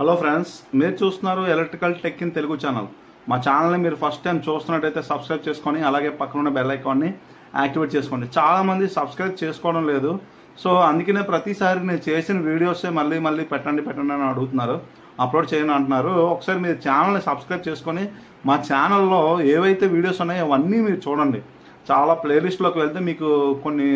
Hello friends, మీరు చూస్తున్నారు electrical tech in Telugu channel. మా ఛానల్ని మీరు ఫస్ట్ టైం చూస్తున్నట్టయితే సబ్స్క్రైబ్ చేసుకొని అలాగే పక్కన ఉన్న బెల్ ఐకాన్ని యాక్టివేట్ చేసుకోండి. చాలామంది సబ్స్క్రైబ్ చేసుకోవడం లేదు. సో అందుకనే ప్రతిసారి నేను చేసిన వీడియోసే మళ్ళీ పెట్టండి అని అడుగుతున్నారు, అప్లోడ్ చేయను అంటున్నారు. ఒకసారి మీరు ఛానల్ని సబ్స్క్రైబ్ చేసుకొని మా ఛానల్లో ఏవైతే వీడియోస్ ఉన్నాయో అవన్నీ మీరు చూడండి. చాలా ప్లేలిస్ట్లోకి వెళ్తే మీకు కొన్ని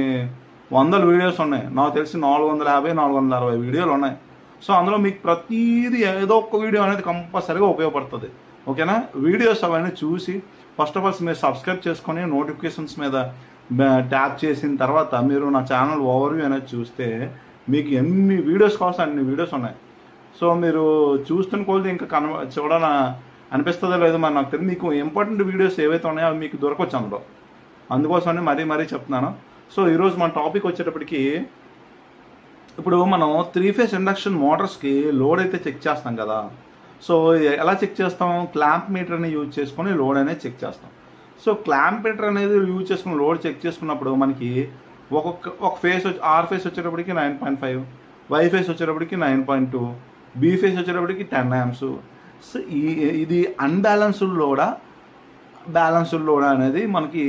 వందల వీడియోస్ ఉన్నాయి. నాకు తెలిసి 450-460 వీడియోలు ఉన్నాయి. సో అందులో మీకు ప్రతిదీ ఏదో ఒక వీడియో అనేది కంపల్సరీగా ఉపయోగపడుతుంది. ఓకేనా? వీడియోస్ అవన్నీ చూసి ఫస్ట్ ఆఫ్ ఆల్ మీరు సబ్స్క్రైబ్ చేసుకొని నోటిఫికేషన్స్ మీద ట్యాప్ చేసిన తర్వాత మీరు నా ఛానల్ ఓవర్వ్యూ అనేది చూస్తే మీకు ఎన్ని వీడియోస్ కావాల్సి అన్ని వీడియోస్ ఉన్నాయి. సో మీరు చూస్తున్న కొద్ది ఇంకా చూడాలని అనిపిస్తుందో లేదో మరి నాకు తెలియదు. మీకు ఇంపార్టెంట్ వీడియోస్ ఏవైతే ఉన్నాయో అవి మీకు దొరకవచ్చు అందులో. అందుకోసమని మరీ చెప్తున్నాను. సో ఈరోజు మన టాపిక్ వచ్చేటప్పటికి, ఇప్పుడు మనం 3 ఫేజ్ ఇండక్షన్ మోటార్స్కి లోడ్ అయితే చెక్ చేస్తాం కదా. సో ఎలా చెక్ చేస్తాం? క్లాంప్ మీటర్ని యూజ్ చేసుకొని లోడ్ అనేది చెక్ చేస్తాం. సో క్లాంప్ మీటర్ అనేది యూజ్ చేసుకుని లోడ్ చెక్ చేసుకున్నప్పుడు మనకి ఒక ఫేస్ ఆర్ ఫేస్ వచ్చేటప్పటికి 9.5, వై ఫేస్ వచ్చేటప్పటికి 9.2, బి ఫేస్ వచ్చేటప్పటికి 10 amps. సో ఇది అన్బ్యాలెన్స్డ్ లోడా బ్యాలెన్స్డ్ లోడా అనేది మనకి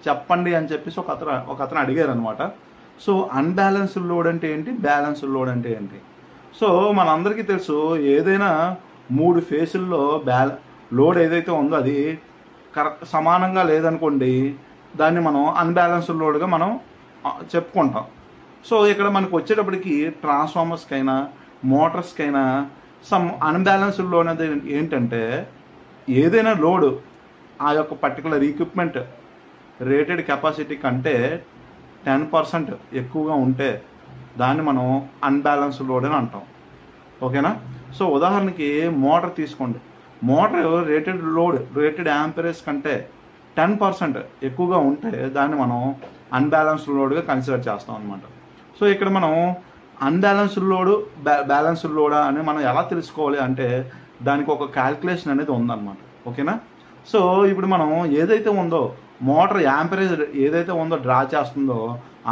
చెప్పండి అని చెప్పేసి ఒక అతను అడిగారు అనమాట. సో అన్బ్యాలెన్స్డ్ లోడ్ అంటే ఏంటి, బ్యాలెన్స్డ్ లోడ్ అంటే ఏంటి? సో మనందరికీ తెలుసు, ఏదైనా 3 ఫేసుల్లో లోడ్ ఏదైతే ఉందో అది సమానంగా లేదనుకోండి, దాన్ని మనం అన్బ్యాలెన్స్డ్ లోడ్గా మనం చెప్పుకుంటాం. సో ఇక్కడ మనకు వచ్చేటప్పటికి ట్రాన్స్ఫార్మర్స్కైనా మోటార్స్కైనా సమ్ అన్బ్యాలెన్స్డ్ లోడ్ అనేది ఏంటంటే, ఏదైనా లోడ్ ఆ యొక్క పర్టికులర్ ఈక్విప్మెంట్ రేటెడ్ కెపాసిటీ కంటే 10% ఎక్కువగా ఉంటే దాన్ని మనం అన్బ్యాలెన్స్డ్ లోడ్ అని అంటాం. ఓకేనా? సో ఉదాహరణకి మోటార్ తీసుకోండి. మోటార్ రేటెడ్ యాంపరేజ్ కంటే 10% ఎక్కువగా ఉంటే దాన్ని మనం అన్బ్యాలెన్స్డ్ లోడ్గా కన్సిడర్ చేస్తాం అనమాట. సో ఇక్కడ మనం అన్బ్యాలెన్స్డ్ లోడ్ బ్యాలెన్స్డ్ లోడా అని మనం ఎలా తెలుసుకోవాలి అంటే, దానికి ఒక క్యాల్కులేషన్ అనేది ఉందన్నమాట. ఓకేనా? సో ఇప్పుడు మనం ఏదైతే ఉందో మోటార్ యాంపరేజ్ ఏదైతే ఉందో డ్రా చేస్తుందో,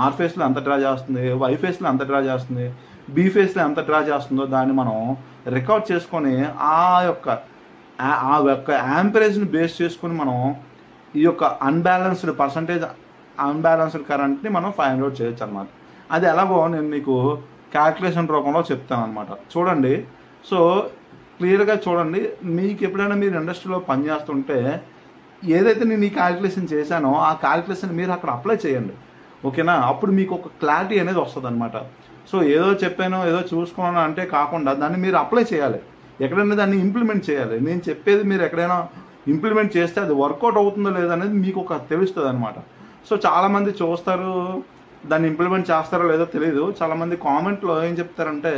ఆర్ ఫేస్లో ఎంత డ్రా చేస్తుంది, వై ఫేస్లో ఎంత డ్రా చేస్తుంది, బి ఫేస్లో ఎంత డ్రా చేస్తుందో దాన్ని మనం రికార్డ్ చేసుకొని ఆ యొక్క యాంపరేజ్ని బేస్ చేసుకొని మనం ఈ యొక్క అన్బ్యాలెన్స్డ్ కరెంట్ని మనం ఫైండ్ అవుట్ చేయొచ్చు అనమాట. అది ఎలాగో నేను మీకు క్యాల్కులేషన్ రూపంలో చెప్తాను అనమాట. చూడండి. సో క్లియర్గా చూడండి. మీకు ఎప్పుడైనా మీరు ఇండస్ట్రీలో పనిచేస్తుంటే ఏదైతే నేను ఈ క్యాల్కులేషన్ చేశానో ఆ క్యాల్కులేషన్ మీరు అక్కడ అప్లై చేయండి. ఓకేనా? అప్పుడు మీకు ఒక క్లారిటీ అనేది వస్తుంది అనమాట. సో ఏదో చెప్పాను ఏదో చూసుకున్నాను అంటే కాకుండా దాన్ని మీరు అప్లై చేయాలి. ఎక్కడైనా దాన్ని ఇంప్లిమెంట్ చేయాలి. నేను చెప్పేది మీరు ఎక్కడైనా ఇంప్లిమెంట్ చేస్తే అది వర్కౌట్ అవుతుందో లేదనేది మీకు ఒక తెలుస్తుంది అనమాట. సో చాలామంది చూస్తారు, దాన్ని ఇంప్లిమెంట్ చేస్తారో లేదో తెలియదు. చాలామంది కామెంట్లో ఏం చెప్తారంటే,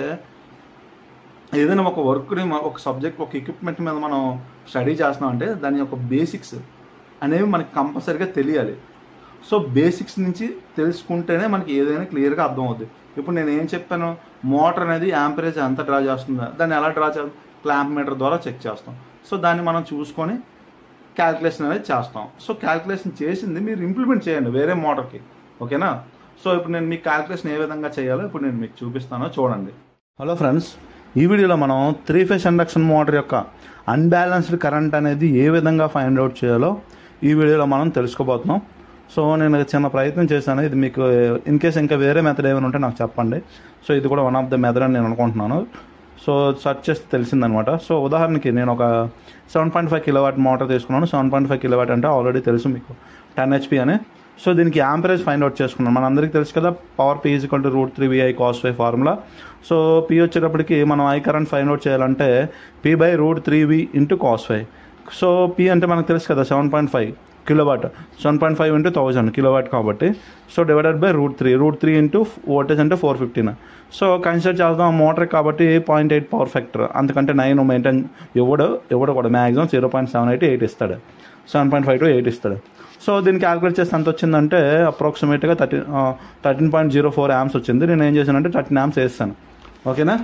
ఏదైనా ఒక వర్క్ని ఒక సబ్జెక్ట్ ఒక ఎక్విప్మెంట్ మీద మనం స్టడీ చేస్తున్నామంటే దాని యొక్క బేసిక్స్ అనేవి మనకి కంపల్సరీగా తెలియాలి. సో బేసిక్స్ నుంచి తెలుసుకుంటేనే మనకి ఏదైనా క్లియర్గా అర్థం అవుతుంది. ఇప్పుడు నేను ఏం చెప్పాను, మోటార్ అనేది యాంపరేజ్ ఎంత డ్రా చేస్తుందా, దాన్ని ఎలా డ్రా చేస్తాం, క్లాంప్ మీటర్ ద్వారా చెక్ చేస్తాం. సో దాన్ని మనం చూసుకొని క్యాల్కులేషన్ అనేది చేస్తాం. సో క్యాల్కులేషన్ చేసింది మీరు ఇంప్లిమెంట్ చేయండి వేరే మోటార్కి. ఓకేనా? సో ఇప్పుడు నేను మీకు క్యాల్కులేషన్ ఏ విధంగా చేయాలో ఇప్పుడు నేను మీకు చూపిస్తానో చూడండి. హలో ఫ్రెండ్స్, ఈ వీడియోలో మనం 3 ఫేజ్ ఇండక్షన్ మోటార్ యొక్క అన్బ్యాలెన్స్డ్ కరెంట్ అనేది ఏ విధంగా ఫైండ్ అవుట్ చేయాలో ఈ వీడియోలో మనం తెలుసుకోబోతున్నాం. సో నేను చిన్న ప్రయత్నం చేశాను. ఇది మీకు ఇన్ కేస్ ఇంకా వేరే మెథడ్ ఏమైనా ఉంటే నాకు చెప్పండి. సో ఇది కూడా వన్ ఆఫ్ ద మెథడ్ అని నేను అనుకుంటున్నాను. సో సెర్చ్ చేస్తే తెలిసిందనమాట. సో ఉదాహరణకి నేను ఒక 7.5 kW మోటార్ తీసుకున్నాను. 7.5 kW అంటే ఆల్రెడీ తెలుసు మీకు 10 HP అని. సో దీనికి యాంపరేజ్ ఫైండ్ అవుట్ చేసుకున్నాం. మన అందరికీ తెలుసు కదా, power P = √3VI cos ∅ formula. So P వచ్చేటప్పటికి మనం ఐ కరెంట్ ఫైండ్ అవుట్ చేయాలంటే P/√3V × cos ∅. సో P అంటే మనకు తెలుసు కదా 7.5 kW, 7.5 × 1000 kW కాబట్టి. So divided by √3 into voltage అంటే 415. సో కన్సిడర్ చేద్దాం మోటార్ కాబట్టి 0.8 పవర్ ఫ్యాక్టర్, అంతకంటే 9 మెయింటైన్ ఎవడు కూడా మ్యాక్సిమం 0.788 ఇస్తాడు. 7.5 to 8 ఇస్తాడు. సో దీన్ని క్యాలిక్యులేట్ చేస్తే ఎంత వచ్చిందంటే అప్రాక్సిమేట్గా 13.04 amps వచ్చింది. నేను ఏం చేశానంటే 13 amps వేస్తాను. ఓకేనా?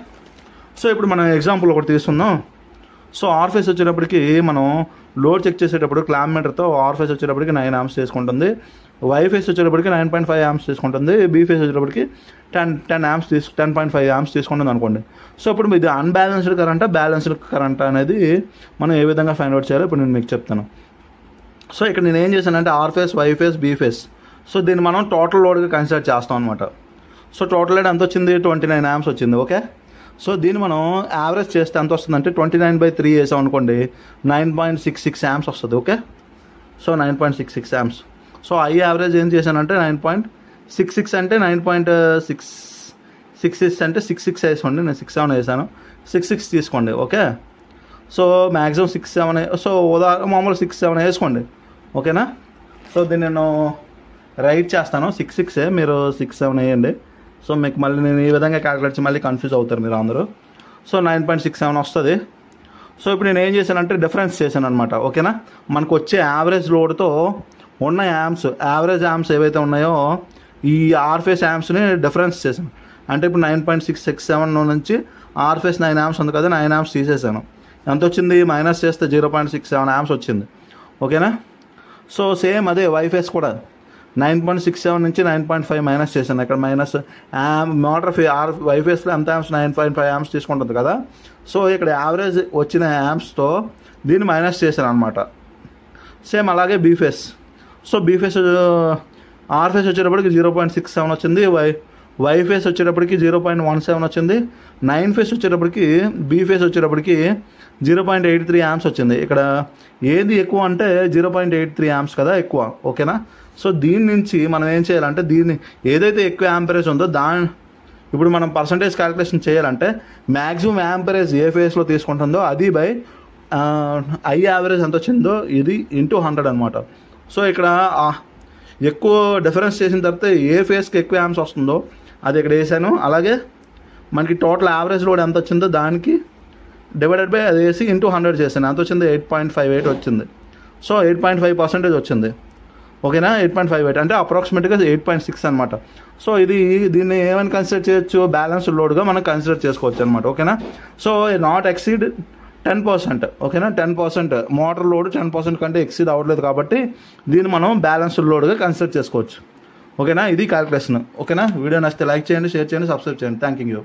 సో ఇప్పుడు మనం ఎగ్జాంపుల్ ఒకటి తీసుకుందాం. సో ఆర్ ఫేస్ వచ్చేటప్పటికి మనం లోడ్ చెక్ చేసేటప్పుడు క్లాంప్ మీటర్తో ఆర్ ఫేస్ వచ్చేటప్పటికి 9 amps తీసుకుంటుంది. వై ఫేస్ వచ్చేటప్పటికి 9.5 amps తీసుకుంటుంది, బీ ఫేస్ వచ్చేటప్పటికి 10 amps 10.5 amps తీసుకుంటుంది అనుకోండి. సో ఇప్పుడు ఇది అన్బ్యాలెన్స్డ్ కరెంటా బ్యాలెన్స్డ్ కరెంటా అనేది మనం ఏ విధంగా ఫైండ్ అవుట్ చేయాలో ఇప్పుడు నేను మీకు చెప్తాను. సో ఇక్కడ నేను ఏం చేశానంటే R phase, Y phase, B phase, so దీన్ని మనం టోటల్ లోడ్గా కన్సిడర్ చేస్తాం అనమాట. సో టోటల్ లోడ్ ఎంత వచ్చింది? 29 amps వచ్చింది. ఓకే, సో దీన్ని మనం యావరేజ్ చేస్తే ఎంత వస్తుందంటే 29/3 వేసాం అనుకోండి 9.66 amps వస్తుంది. Okay, so 9.66 amps. So I average ఏం చేశానంటే 9.66 అంటే 9.66 అంటే 66 వేసుకోండి, నేను 67 వేసాను, 66 తీసుకోండి. ఓకే, సో మ్యాక్సిమం 67, సో మామూలు 67 వేసుకోండి. ఓకేనా, సో దీన్ని నేను రైట్ చేస్తాను 66, మీరు 67 వేయండి. సో మీకు మళ్ళీ నేను ఈ విధంగా క్యాలిక్యులేట్ చేసి మళ్ళీ కన్ఫ్యూజ్ అవుతారు మీరు అందరూ. సో 9.67 వస్తుంది. సో ఇప్పుడు నేను ఏం చేశానంటే డిఫరెన్స్ చేశాను అనమాట. ఓకేనా, మనకు వచ్చే యావరేజ్ లోడ్తో ఉన్న యావరేజ్ యాంప్స్ ఏవైతే ఉన్నాయో ఈ ఆర్ ఫేస్ యాంప్స్ని డిఫరెన్స్ చేశాను. అంటే ఇప్పుడు 9.667 నుంచి ఆర్ ఫేస్ 9 amps ఉంది కదా, 9 amps తీసేసాను. ఎంత వచ్చింది? మైనస్ చేస్తే 0.67 amps వచ్చింది. ఓకేనా, సో సేమ్ అదే వై ఫేస్ కూడా 9.67 నుంచి 9.5 మైనస్ చేశాను. ఇక్కడ మైనస్ మోటార్ వై ఫేస్లో ఎంత యాంప్స్ 9.5 amps తీసుకుంటుంది కదా, సో ఇక్కడ యావరేజ్ వచ్చిన యాంప్స్తో దీన్ని మైనస్ చేశాను అనమాట. సేమ్ అలాగే B phase, so B phase R phase వచ్చేటప్పటికి 0.67 వచ్చింది, వై ఫేస్ వచ్చేటప్పటికి 0.17 వచ్చింది, 9 ఫేస్ వచ్చేటప్పటికి బీ ఫేస్ వచ్చేటప్పటికి 0.83 amps వచ్చింది. ఇక్కడ ఏది ఎక్కువ అంటే 0.83 amps కదా ఎక్కువ. ఓకేనా, సో దీని నుంచి మనం ఏం చేయాలంటే దీన్ని ఏదైతే ఎక్కువ యాంపరేజ్ ఉందో ఇప్పుడు మనం పర్సంటేజ్ క్యాలిక్యులేషన్ చేయాలంటే మ్యాక్సిమం యాంపరేజ్ ఏ ఫేస్లో తీసుకుంటుందో అది బై ఐ యావరేజ్ ఎంత వచ్చిందో ఇది ఇంటూ 100 అనమాట. సో ఇక్కడ ఎక్కువ డిఫరెన్స్ చేసిన తర్వాత ఏ ఫేస్కి ఎక్కువ యాంప్స్ వస్తుందో అది ఇక్కడ వేసాను. అలాగే మనకి టోటల్ యావరేజ్ లోడ్ ఎంత వచ్చిందో దానికి డివైడెడ్ బై అది వేసి ఇంటూ 100 చేశాను. ఎంత వచ్చింది? 8.58 వచ్చింది. సో 8.5% వచ్చింది. ఓకేనా, 8.58 అంటే అప్రాక్సిమేట్గా 8.6 అనమాట. సో దీన్ని ఏమైనా కన్సిడర్ చేయొచ్చు? బ్యాలెన్స్డ్ లోడ్గా మనం కన్సిడర్ చేసుకోవచ్చు అనమాట. ఓకేనా, సో నాట్ ఎక్సీడ్ 10%. ఓకేనా, 10% మోటార్ లోడ్ 10% కంటే ఎక్సీడ్ అవ్వట్లేదు కాబట్టి దీన్ని మనం బ్యాలెన్స్డ్ లోడ్గా కన్సిడర్ చేసుకోవచ్చు. ఓకేనా, ఇది క్యాలిక్యులేషన్. ఓకేనా, వీడియో నచ్చితే లైక్ చేయండి, షేర్ చేయండి, సబ్స్క్రైబ్ చేయండి. Thank you.